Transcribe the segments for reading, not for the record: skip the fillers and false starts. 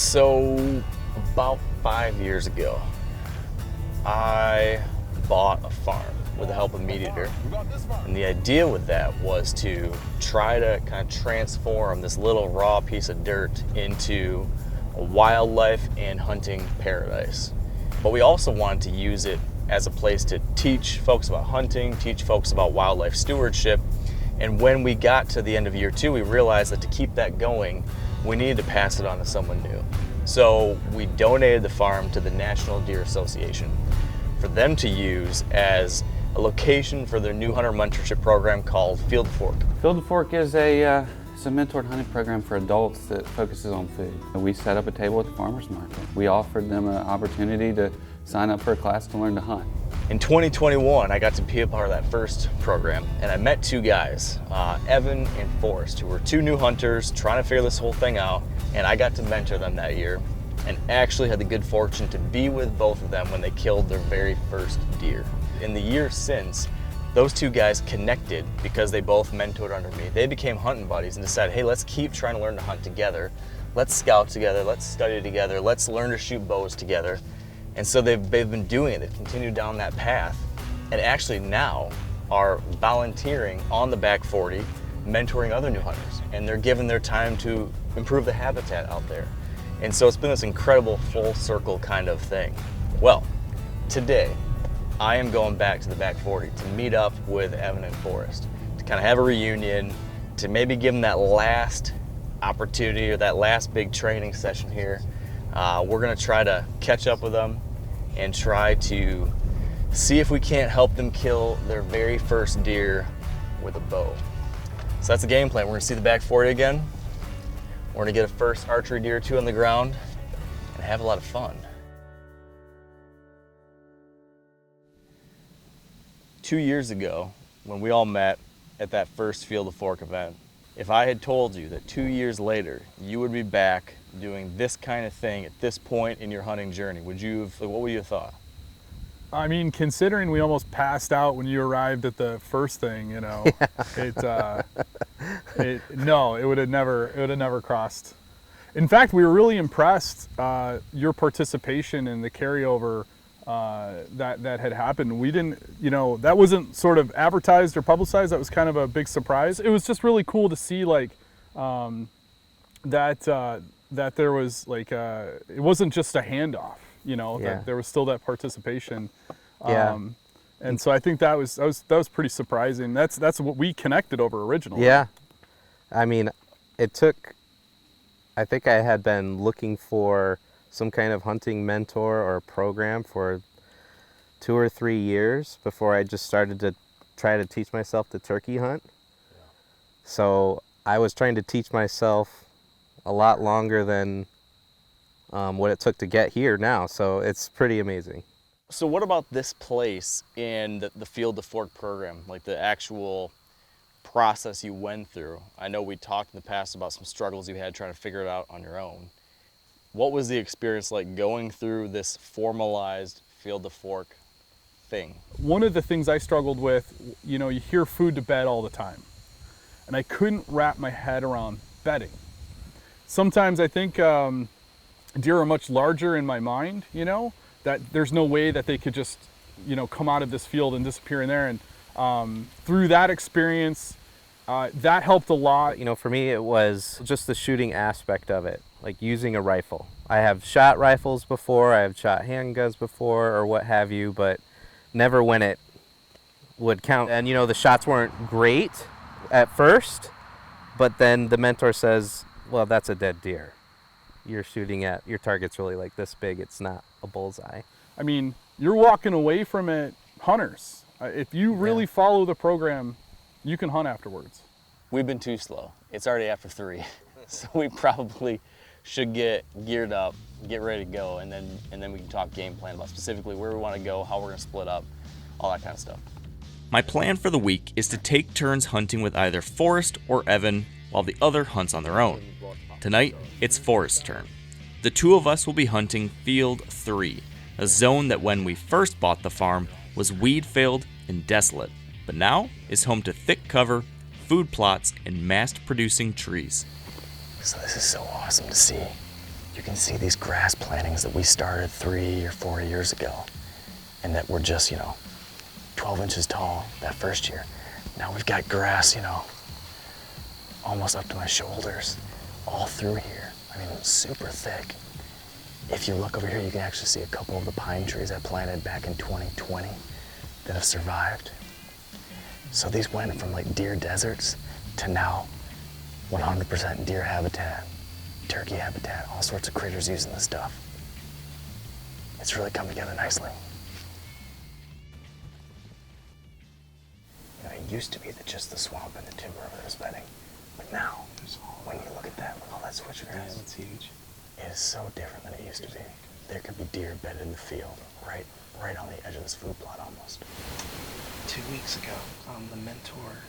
So about 5 years ago, I bought a farm with the help of MeatEater. And the idea with that was to try to kind of transform this little raw piece of dirt into a wildlife and hunting paradise. But we also wanted to use it as a place to teach folks about hunting, teach folks about wildlife stewardship. And when we got to the end of year 2, we realized that to keep that going, we needed to pass it on to someone new. So we donated the farm to the National Deer Association for them to use as a location for their new hunter mentorship program called Field to Fork. Field to Fork is a mentored hunting program for adults that focuses on food. We set up a table at the farmer's market. We offered them an opportunity to sign up for a class to learn to hunt. In 2021, I got to be a part of that first program, and I met two guys, Evan and Forrest, who were two new hunters trying to figure this whole thing out, and I got to mentor them that year, and actually had the good fortune to be with both of them when they killed their very first deer. In the years since, those two guys connected because they both mentored under me. They became hunting buddies and decided, hey, let's keep trying to learn to hunt together. Let's scout together, let's study together, let's learn to shoot bows together. And so they've been doing it, they've continued down that path, and actually now are volunteering on the back 40, mentoring other new hunters, and they're giving their time to improve the habitat out there. And so it's been this incredible full circle kind of thing. Well, today, I am going back to the back 40 to meet up with Evan and Forrest, to kind of have a reunion, to maybe give them that last opportunity or that last big training session here. We're gonna try to catch up with them and try to see if we can't help them kill their very first deer with a bow. So that's the game plan. We're gonna see the back 40 again. We're gonna get a first archery deer or two on the ground and have a lot of fun. 2 years ago, when we all met at that first Field to Fork event, if I had told you that 2 years later, you would be back doing this kind of thing at this point in your hunting journey, what would you have thought? I mean, considering we almost passed out when you arrived at the first thing, you know, it would have never crossed. In fact, we were really impressed your participation in the carryover that had happened. We didn't, that wasn't sort of advertised or publicized. That was kind of a big surprise. It was just really cool to see like that there was like it wasn't just a handoff, that there was still that participation. And so I think that was pretty surprising. That's what we connected over originally. Yeah, I mean, I think I had been looking for some kind of hunting mentor or program for 2 or 3 years before I just started to try to teach myself to turkey hunt. Yeah. So I was trying to teach myself a lot longer than what it took to get here now. So it's pretty amazing. So what about this place in the Field to Fork program, like the actual process you went through? I know we talked in the past about some struggles you had trying to figure it out on your own. What was the experience like going through this formalized Field to Fork thing? One of the things I struggled with, you hear food to bed all the time, and I couldn't wrap my head around bedding. Sometimes I think deer are much larger in my mind, that there's no way that they could just, come out of this field and disappear in there. And through that experience, that helped a lot. For me, it was just the shooting aspect of it, like using a rifle. I have shot rifles before, I have shot handguns before, or what have you, but never when it would count. And the shots weren't great at first, but then the mentor says, well, that's a dead deer. You're shooting at, your target's really like this big, it's not a bullseye. I mean, you're walking away from it hunters. If you really follow the program, you can hunt afterwards. We've been too slow. It's already after 3. So we probably should get geared up, get ready to go, and then we can talk game plan about specifically where we want to go, how we're going to split up, all that kind of stuff. My plan for the week is to take turns hunting with either Forrest or Evan while the other hunts on their own. Tonight, it's Forrest's turn. The two of us will be hunting Field 3, a zone that when we first bought the farm was weed-filled and desolate, but now is home to thick cover, food plots, and mast-producing trees. So this is so awesome to see. you can see these grass plantings that we started 3 or 4 years ago and that were just, 12 inches tall that first year. Now we've got grass, almost up to my shoulders all through here. I mean, it's super thick. If you look over here, you can actually see a couple of the pine trees I planted back in 2020 that have survived. So these went from like deer deserts to now 100% deer habitat, turkey habitat, all sorts of critters using this stuff. It's really come together nicely. It used to be that just the swamp and the timber over there was bedding, but now, when you look at that with all that switchgrass, it's huge. It is so different than it used to be. There could be deer bedded in the field, right on the edge of this food plot almost. 2 weeks ago, the mentor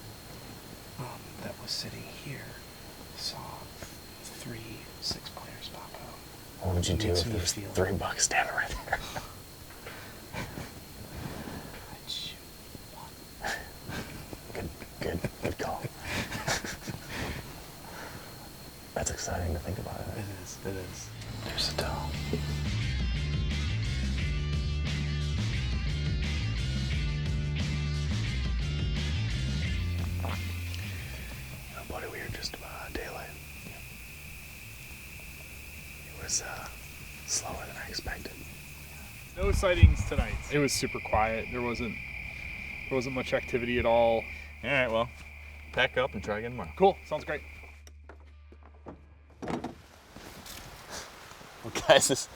that was sitting here saw 3 6-pointers pop out. What would you do if there was 3 bucks standing right there? I'd shoot one. Good call. That's exciting to think about it. It is. There's a doe. Buddy, we were just about daylight. It was slower than I expected. No sightings tonight. It was super quiet. There wasn't much activity at all. All right, well, pack up and try again tomorrow. Cool, sounds great. Well, guys, this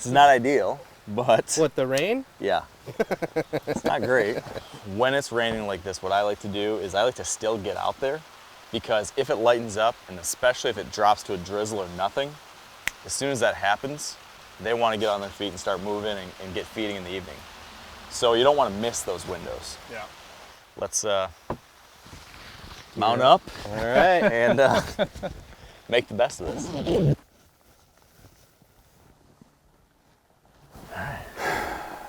is not ideal, but What, the rain? yeah, it's not great. When it's raining like this, what I like to do is I like to still get out there, because if it lightens up, and especially if it drops to a drizzle or nothing, as soon as that happens, they want to get on their feet and start moving and get feeding in the evening. So you don't want to miss those windows. Yeah. Let's mount up, All right. and make the best of this. All right.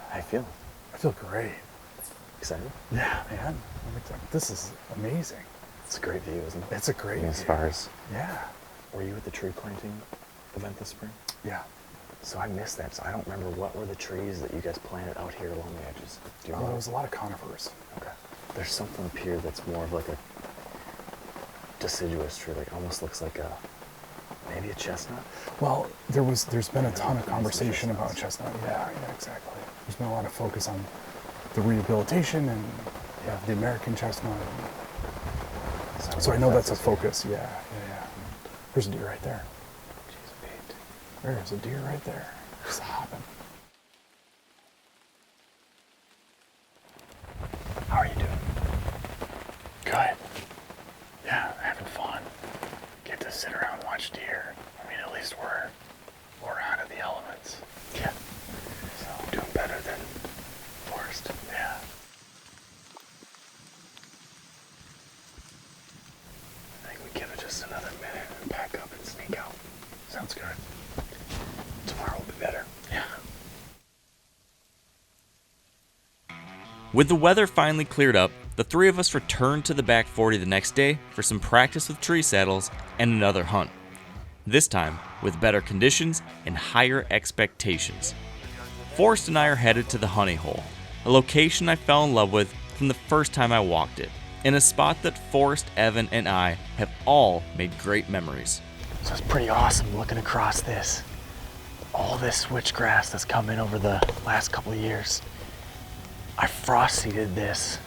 How you feeling? I feel great. Excited? Yeah, man. This is amazing. It's a great view, isn't it? It's a great As view. far as, Yeah. were you at the tree planting event this spring? Yeah. So I missed that, so I don't remember what were the trees that you guys planted out here along the edges. Do you There remember? was a lot of conifers. Okay. There's something up here that's more of like a deciduous tree, like almost looks like maybe a chestnut. Well, there's been a ton of conversation about chestnut. Yeah, exactly. There's been a lot of focus on the rehabilitation and the American chestnut. So I know that's a focus. Yeah. There's a deer right there. Jeez, Pete. There's a deer right there. Just hopping. How are you doing? Good. Yeah, having fun. Get to sit around and watch deer. I mean, at least we're out of the elements. Yeah. So doing better than Forrest. Yeah. I think we give it just another minute and pack up and sneak out. Sounds good. Tomorrow will be better. Yeah. With the weather finally cleared up, the 3 of us returned to the back 40 the next day for some practice with tree saddles and another hunt. This time with better conditions and higher expectations. Forrest and I are headed to the Honey Hole, a location I fell in love with from the first time I walked it, and a spot that Forrest, Evan, and I have all made great memories. So it's pretty awesome looking across this. All this switchgrass that's come in over the last couple of years. I frost seeded this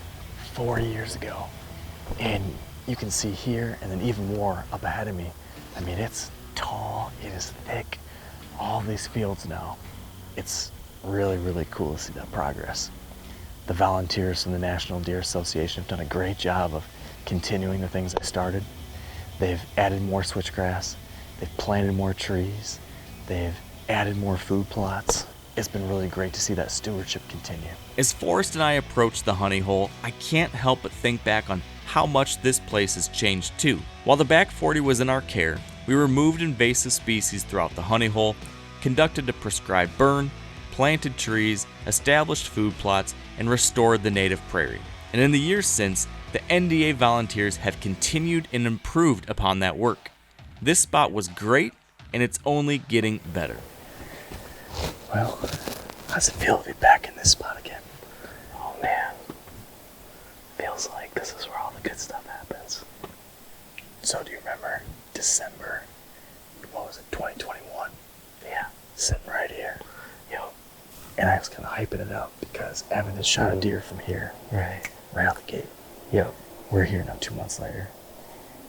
4 years ago, and you can see here and then even more up ahead of me. I mean, it's tall, it is thick, all these fields now. It's really, really cool to see that progress. The volunteers from the National Deer Association have done a great job of continuing the things I started. They've added more switchgrass, they've planted more trees, they've added more food plots. It's been really great to see that stewardship continue. As Forrest and I approach the Honey Hole, I can't help but think back on how much this place has changed too. While the back 40 was in our care, we removed invasive species throughout the Honey Hole, conducted a prescribed burn, planted trees, established food plots, and restored the native prairie. And in the years since, the NDA volunteers have continued and improved upon that work. This spot was great, and it's only getting better. Well, how's it feel to be back in this spot again? Oh man, feels like this is where all the good stuff happens. So do you remember December, what was it, 2021? Yeah. Sitting right here. Yo. And I was kind of hyping it up because Evan had shot a deer from here, Right. right out the gate. Yo. We're here now 2 months later,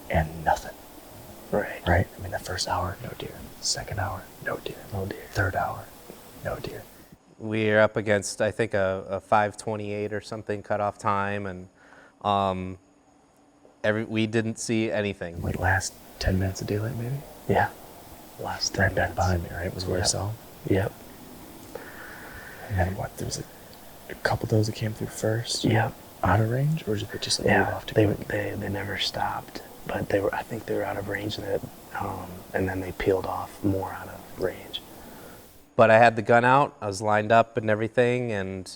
and nothing. Right. Right? I mean, the first hour, no deer. Second hour, no deer. No deer. Third hour, no deer. We're up against, I think, a 5:28 or something cutoff time, and we didn't see anything. Like last 10 minutes of daylight, maybe? Yeah. Last 10 Right back minutes. behind me, right? Was where I Yep. saw him. Yep. And then what? There was a couple of those that came through first. Yep. Out of range, or did they just like move Yeah. off too They quick? never stopped, but I think they were out of range, and then they peeled off more out of range. But I had the gun out, I was lined up and everything, and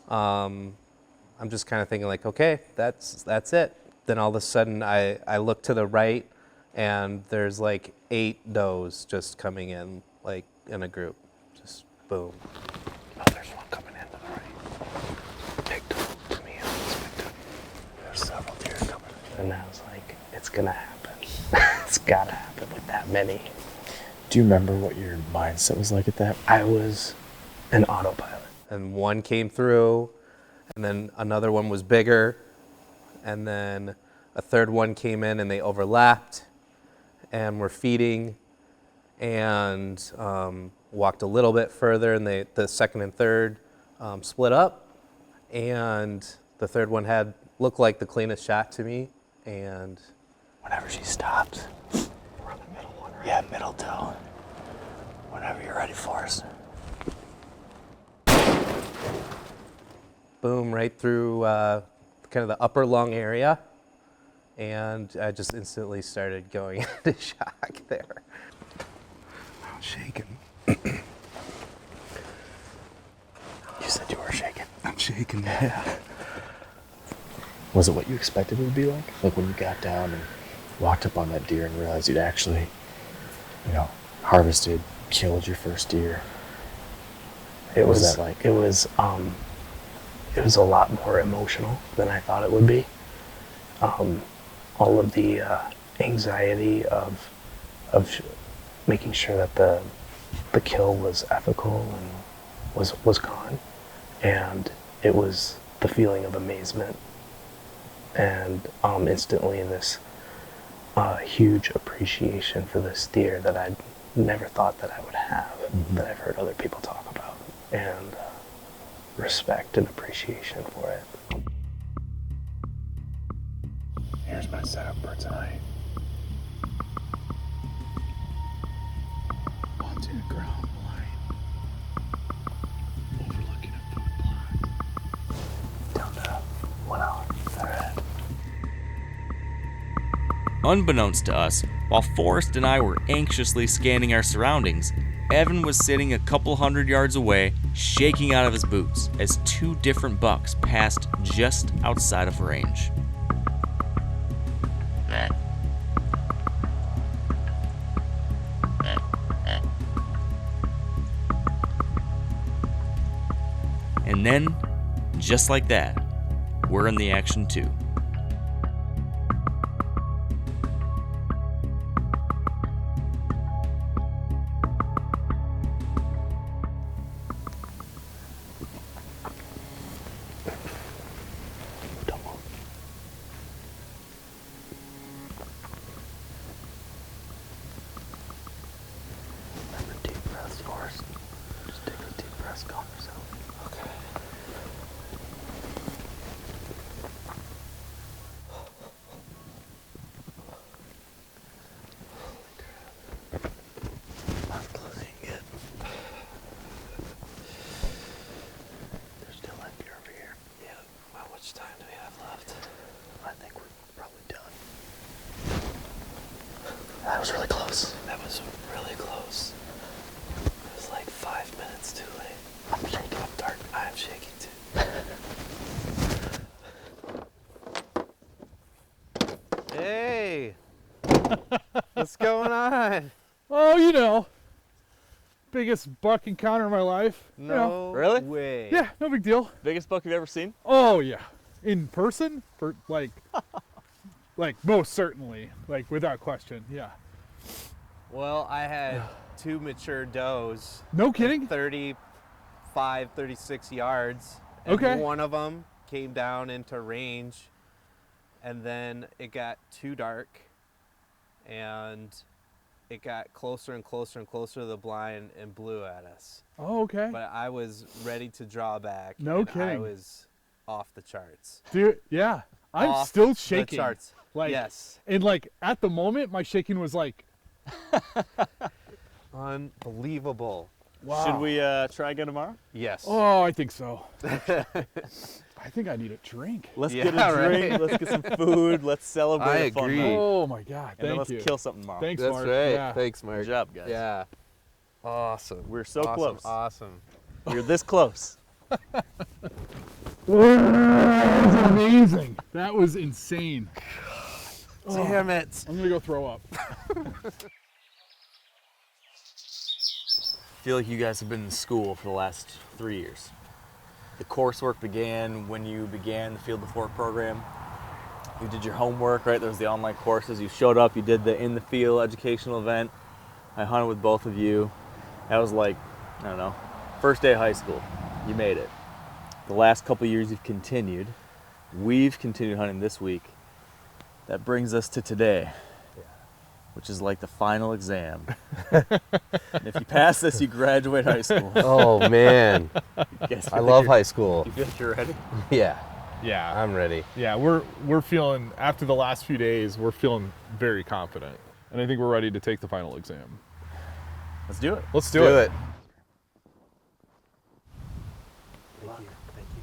I'm just kind of thinking like, okay, that's it. Then all of a sudden I look to the right, and there's like 8 does just coming in, like in a group, just boom. Oh, there's one coming in to the right. Big doe to me. There's several deer coming. And I was like, it's gonna happen. It's gotta happen with that many. Do you remember what your mindset was like at that? I was an autopilot. And one came through, and then another one was bigger, and then a third one came in and they overlapped, and were feeding, and walked a little bit further, and the second and third split up, and the third one looked like the cleanest shot to me, and Whenever she stopped. We're on the middle one, right? Yeah, middle toe. Whenever you're ready for us. boom, right through kind of the upper lung area, and I just instantly started going into shock there. I'm shaking. You said you were shaking. I'm shaking. Yeah. Was it what you expected it would be like? Like when you got down and walked up on that deer and realized you'd actually, harvested, killed your first deer? It was that like? It was a lot more emotional than I thought it would be. All of the anxiety of making sure that the kill was ethical and was gone, and it was the feeling of amazement and instantly this huge appreciation for this deer that I'd never thought that I would have, that I've heard other people talk about, and respect and appreciation for it. Here's my setup for tonight. Montana ground line, overlooking a food plot. Down to 1 hour. All right. Unbeknownst to us, while Forrest and I were anxiously scanning our surroundings, Evan was sitting a couple hundred yards away, shaking out of his boots as 2 different bucks passed just outside of range. And then, just like that, we're in the action too. Don't move. Remember deep breaths, Forrest. Just take a deep breath, calm yourself. Okay. I'm closing it. There's still light beer over here. Yeah. How much time do we have left? I think we're probably done. That was really close. That was really close. It was like 5 minutes too late. I'm shaking. I'm dark. I'm shaking too. Hey, what's going on? Oh, you know, biggest buck encounter of my life. You know. No Really? way. Yeah, no big deal. Biggest buck you've ever seen? Oh yeah, in person, for like most certainly, like without question. Yeah. Well, I had 2 mature does. No kidding. 35, 36 yards. And Okay. one of them came down into range, and then it got too dark, and it got closer and closer and closer to the blind and blew at us. Oh, okay. But I was ready to draw back. No and I kidding. was off the charts. Dude, yeah, I'm Off still the shaking. charts. Like, Yes. and like at the moment, my shaking was like, Unbelievable. wow. Should we try again tomorrow? Yes. Oh, I think so. I think I need a drink. Let's Yeah, get a drink. right. Let's get some food. Let's celebrate I a fun agree. night. Oh my God, And then thank let's you. kill something tomorrow. Thanks, That's Mark. right. Yeah. Thanks, Mark. Good job, guys. Yeah. Awesome. We're so Awesome. close. Awesome. You're this close. That was amazing. That was insane. Damn it. I'm gonna go throw up. I feel like you guys have been in school for the last 3 years. The coursework began when you began the Field to Fork program. You did your homework, right? There was the online courses. You showed up, you did the in the field educational event. I hunted with both of you. That was like, I don't know, first day of high school. You made it. The last couple of years you've continued. We've continued hunting this week. That brings us to today, which is like the final exam. And if you pass this, you graduate high school. Oh, man. You guys I feel love like high school. You feel like you're ready? Yeah. Yeah. I'm ready. Yeah, we're feeling, after the last few days, we're feeling very confident. And I think we're ready to take the final exam. Let's do it. Let's Do it. Thank you. Thank you.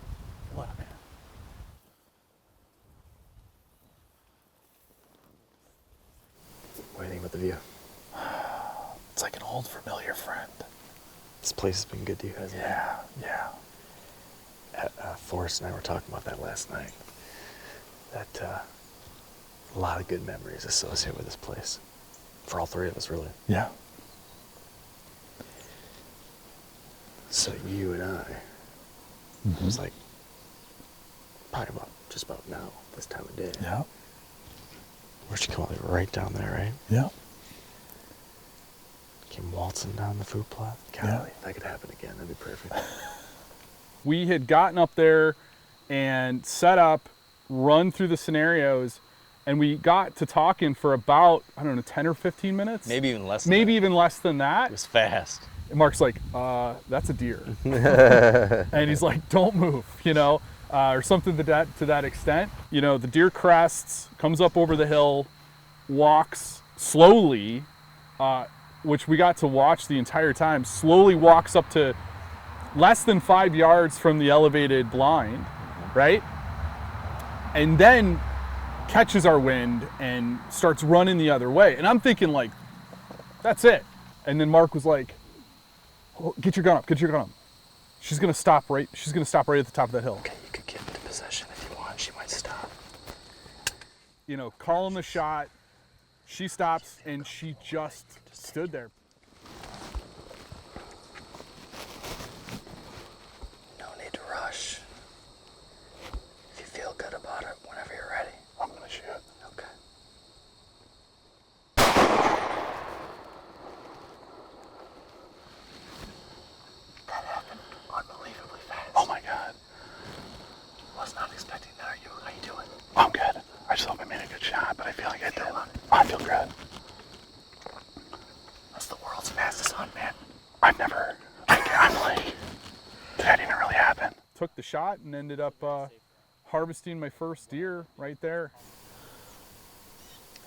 What, man? What do you think about the view? It's like an old familiar friend. This place has been good to you, hasn't it? Yeah. Forrest and I were talking about that last night. That a lot of good memories associated with this place. For all three of us, really. Yeah. So you and I, it was like probably about just about now, this time of day. Yeah. Where'd you come right down there, right? Yeah. Came waltzing down the food plot. God, Yeah. if that could happen again, that'd be perfect. We had gotten up there and set up, run through the scenarios, and we got to talking for about, I don't know, 10 or 15 minutes? Maybe even less than Maybe that. even less than It that. was fast. And Mark's like, that's a deer. And he's like, don't move, or something to that extent. The deer crests, comes up over the hill, walks slowly, which we got to watch the entire time, slowly walks up to less than 5 yards from the elevated blind, right? And then catches our wind and starts running the other way. And I'm thinking like, that's it. And then Mark was like, oh, get your gun up. She's gonna stop right at the top of that hill. Okay, you could get into possession if you want. She might stop. Call him the shot. She stops and she just stood there. No need to rush. If you feel good about it, whenever you're ready. I'm gonna shoot. Okay. That happened unbelievably fast. Oh my God. Was not expecting that. How you doing? I'm good. I just hope I made a good shot, but I feel like I did. I feel good. That's the world's fastest hunt, man. I'm like, did that even really happen? Took the shot and ended up harvesting my first deer right there.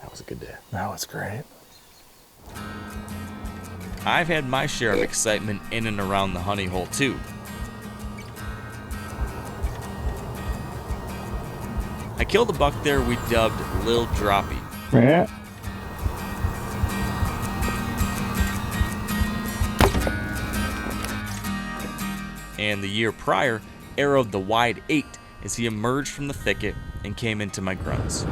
That was a good day. That was great. I've had my share of excitement in and around the honey hole too. I killed a buck there we dubbed Lil Droppy. Yeah. And the year prior, arrowed the wide 8 as he emerged from the thicket and came into my grunts.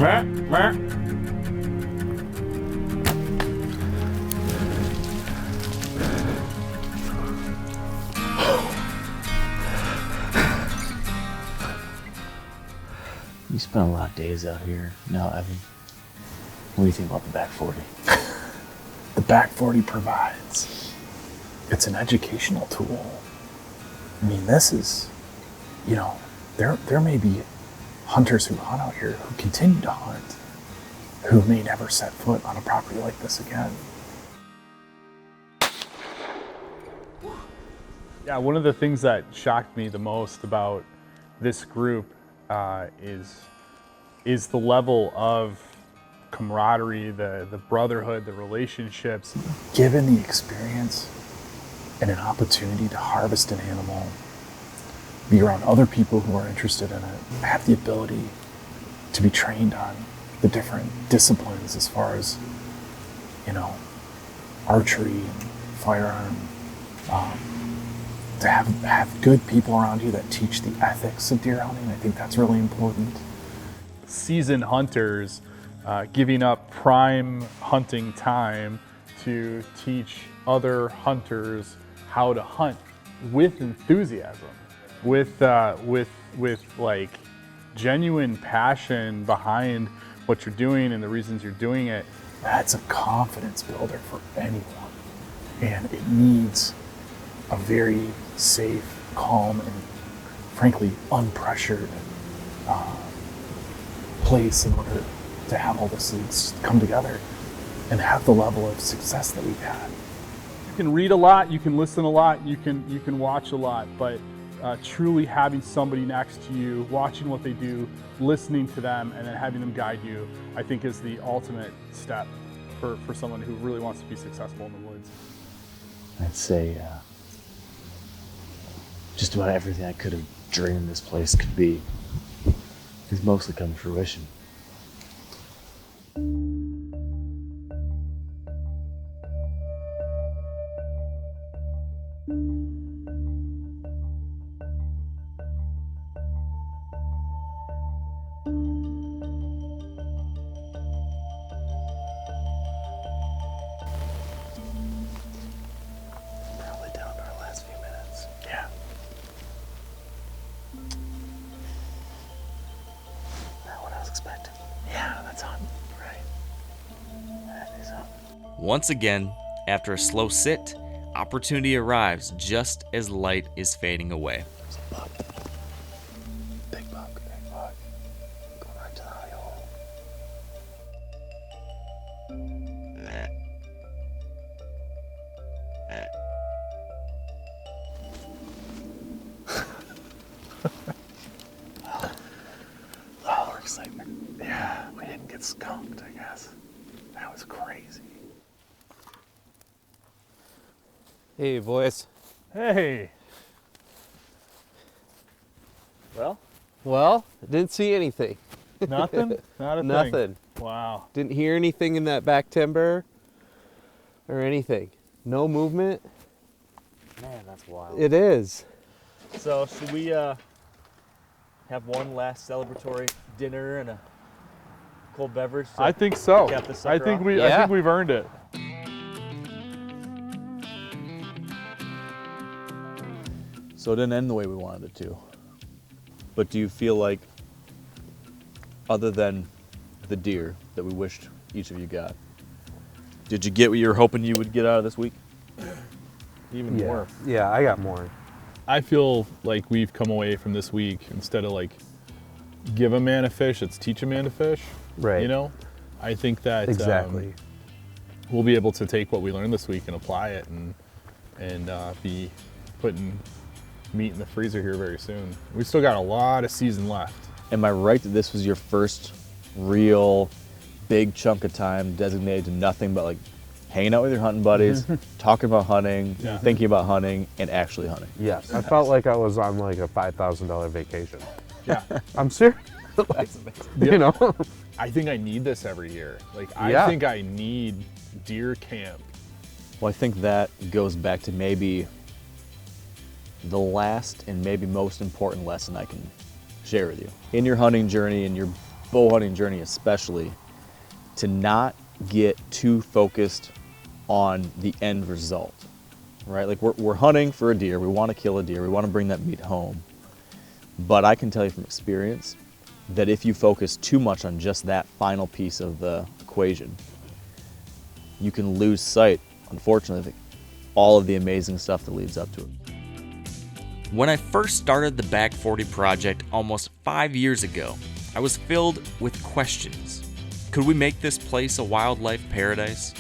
You spent a lot of days out here. Now, Evan, what do you think about the back 40? The back 40 provides. It's an educational tool. I mean, this is, you know, there may be hunters who hunt out here who continue to hunt, who may never set foot on a property like this again. Yeah, one of the things that shocked me the most about this group is the level of camaraderie, the brotherhood, the relationships. Given the experience and an opportunity to harvest an animal, be around other people who are interested in it, have the ability to be trained on the different disciplines as far as, you know, archery and firearm, to have good people around you that teach the ethics of deer hunting. I think that's really important. Seasoned hunters giving up prime hunting time to teach other hunters how to hunt with enthusiasm, with like genuine passion behind what you're doing and the reasons you're doing it. That's a confidence builder for anyone, and it needs a very safe, calm, and frankly unpressured place in order to have all this things come together and have the level of success that we've had. You can read a lot, you can listen a lot, you can watch a lot, but truly having somebody next to you, watching what they do, listening to them, and then having them guide you, I think is the ultimate step for someone who really wants to be successful in the woods. I'd say just about everything I could have dreamed this place could be has mostly come to fruition. Probably down to our last few minutes. Yeah. Not what I was expecting. Yeah, that's on. Right. That is up. Once again, after a slow sit, opportunity arrives just as light is fading away. There's a buck. Big buck. Big buck. Going right to the high hole. Oh, we're excited. Yeah, we didn't get skunked, I guess. That was crazy. Hey, boys. Hey, Well, didn't see anything. nothing? Not a thing? Nothing. Wow. Didn't hear anything in that back timber or anything. No movement. Man, that's wild. It is. So should we have one last celebratory dinner and a cold beverage? to I think so. cap this I sucker think off? I Yeah. think we've earned it. So it didn't end the way we wanted it to. But do you feel like, other than the deer that we wished each of you got, did you get what you were hoping you would get out of this week? Even more. Yeah, I got more. I feel like we've come away from this week, instead of like give a man a fish, it's teach a man to fish. Right. You know, I think that Exactly. we'll be able to take what we learned this week and apply it, and be putting meat in the freezer here very soon. We still got a lot of season left. Am I right that this was your first real big chunk of time designated to nothing but like hanging out with your hunting buddies, talking about hunting, Yeah. thinking about hunting, and actually hunting? Yes. I felt like I was on like a $5,000 vacation. Yeah. I'm serious. You know? I think I need this every year. Like, Yeah. I think I need deer camp. Well, I think that goes back to maybe the last and maybe most important lesson I can share with you. In your hunting journey and your bow hunting journey especially, to not get too focused on the end result, right? Like we're hunting for a deer, we want to kill a deer, we want to bring that meat home. But I can tell you from experience that if you focus too much on just that final piece of the equation, you can lose sight, unfortunately, of all of the amazing stuff that leads up to it. When I first started the Back 40 project almost 5 years ago, I was filled with questions. Could we make this place a wildlife paradise?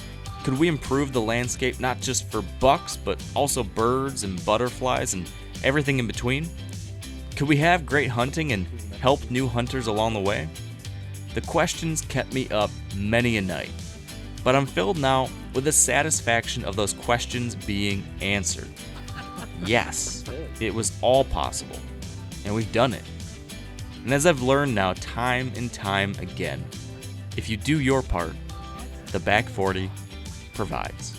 Could we improve the landscape not just for bucks, but also birds and butterflies and everything in between? Could we have great hunting and help new hunters along the way? The questions kept me up many a night, but I'm filled now with the satisfaction of those questions being answered. Yes, it was all possible, and we've done it. And as I've learned now time and time again, if you do your part, the Back 40 provides.